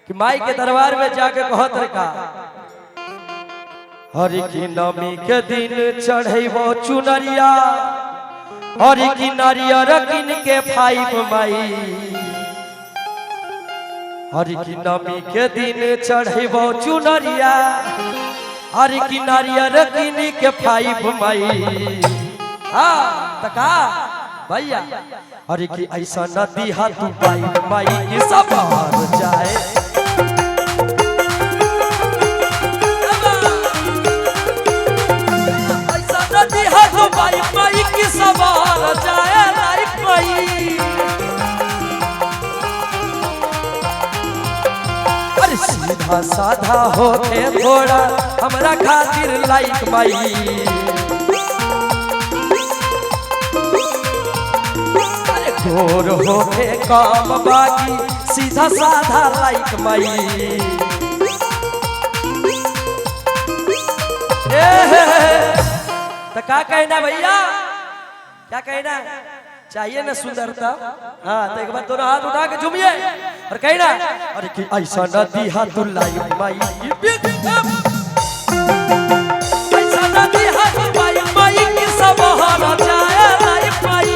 कि माई के दरबार में जाके कहत रे का हरि की नमी के दिन चढ़ेबो चुनरिया हरि की नारियर किन के फाइब माई हरि की नमी के दिन चढ़ेबो चुनरिया हरि की नारियर किन के फाइब माई तका भैया हरि की ऐसा नदी हाथ पाइब माई की सब हार जाए ऐसा नदी हाथ पाइब माई की सब हार जाए लाइफ माई अरे सीधा साधा होके थोड़ा हमरा खातिर लाइक माई घोर होके काम बाकी सीधा साधा लाइक माई तो क्या कहना भैया क्या कहना चाहिए ना सुंदरता हाँ तो एक बार दोनों हाथ उठा के झूमिए और कहना अरे कि ऐसा नदी हाथ लाइक माई ऐसा नदी हाथ माई की सब हारा जाए लाइक माई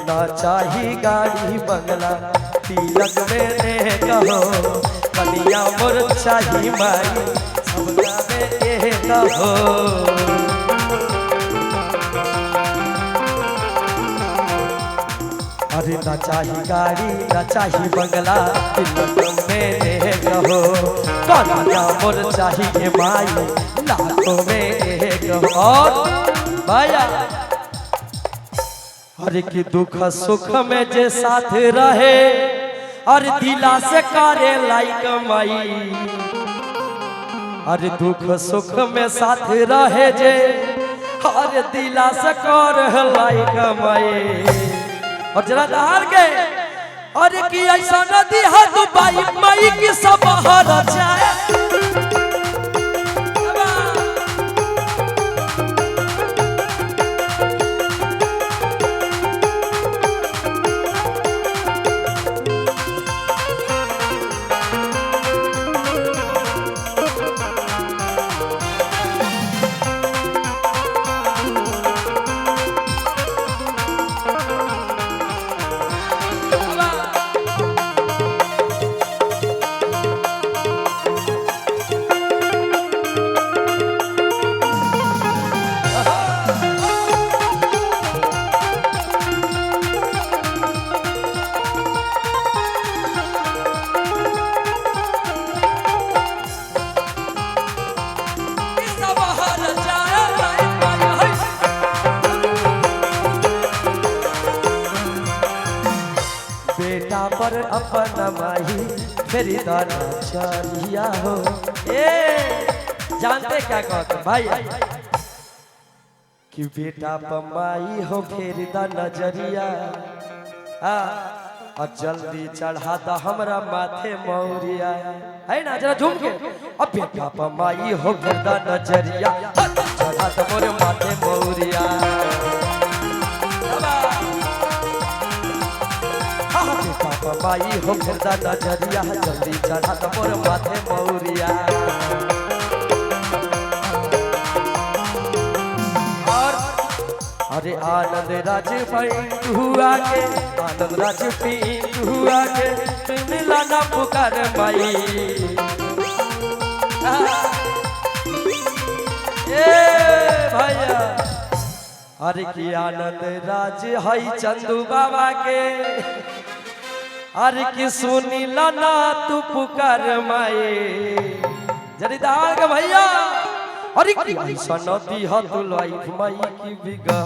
ना चाही गाड़ी बंगला तिलक में कहो कनिया मोर चाही माई सबका में कहो अरे ना चाही गाड़ी ना चाही बंगला तिलक में कहो कनिया मोर चाही माई लाखों में कहो और भैया हर की दुख सुख में जे साथ रहे और दिला से करे लाइक माई हर दुख सुख में साथ रहे जे और दिला से करे लाइक माई और जरा दहाड़ के और की ऐसा नदी हाथ पाई माई की सब हार जाए पर अपन माही फेरी दाना चलिया हो जानते क्या कहते भाई कि बेटा पमाई हो फेरी दा नजरिया और जल्दी चढ़ा दा हमरा माथे मौरिया है ना जरा झूम के अब बेटा पमाई हो फेरी दा नजरिया चढ़ा दा मोरे माथे मौरिया माई हो फिरदा नजरिया जल्दी चढ़ा तो मोर माथे मौरिया और अरे आनंद राज हुआ के आनंद राज हुआ के तुम लाना पुकार माई भैया अरे की आनंद राज हई चंदू बाबा के अरे की सुनी लाना तू पुकार माए जरीदार के भैया अरे की ऐसा नदी हतुल आई माई की बिगा